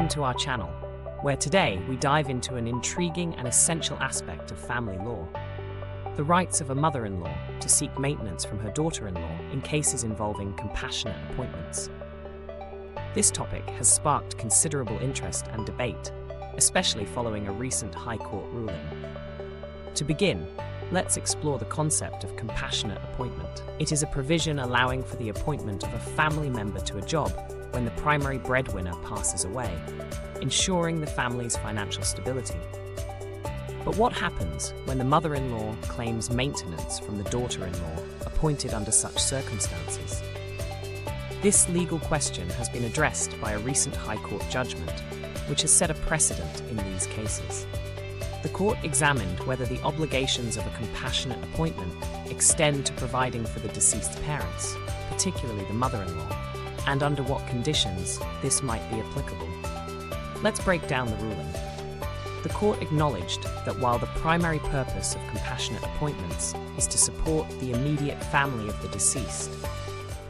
Welcome to our channel, where today we dive into an intriguing and essential aspect of family law: the rights of a mother-in-law to seek maintenance from her daughter-in-law in cases involving compassionate appointments. This topic has sparked considerable interest and debate, especially following a recent High Court ruling. To begin, let's explore the concept of compassionate appointment. It is a provision allowing for the appointment of a family member to a job when the primary breadwinner passes away, ensuring the family's financial stability. But what happens when the mother-in-law claims maintenance from the daughter-in-law appointed under such circumstances? This legal question has been addressed by a recent High Court judgment, which has set a precedent in these cases. The court examined whether the obligations of a compassionate appointment extend to providing for the deceased parents, particularly the mother-in-law, and under what conditions this might be applicable. Let's break down the ruling. The court acknowledged that while the primary purpose of compassionate appointments is to support the immediate family of the deceased,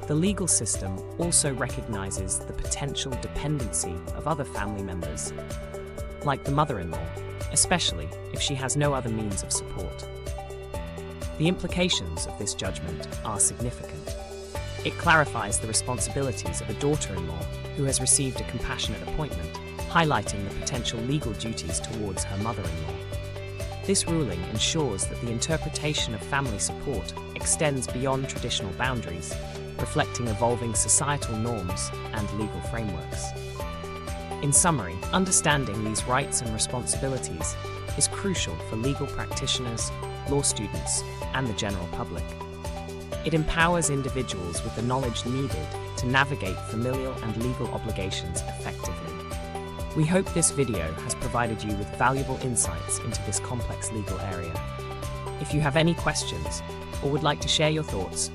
the legal system also recognizes the potential dependency of other family members, like the mother-in-law, especially if she has no other means of support. The implications of this judgment are significant. It clarifies the responsibilities of a daughter-in-law who has received a compassionate appointment, highlighting the potential legal duties towards her mother-in-law. This ruling ensures that the interpretation of family support extends beyond traditional boundaries, reflecting evolving societal norms and legal frameworks. In summary, understanding these rights and responsibilities is crucial for legal practitioners, law students, and the general public. It empowers individuals with the knowledge needed to navigate familial and legal obligations effectively. We hope this video has provided you with valuable insights into this complex legal area. If you have any questions or would like to share your thoughts,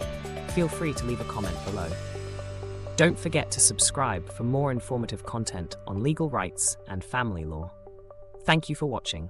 feel free to leave a comment below. Don't forget to subscribe for more informative content on legal rights and family law. Thank you for watching.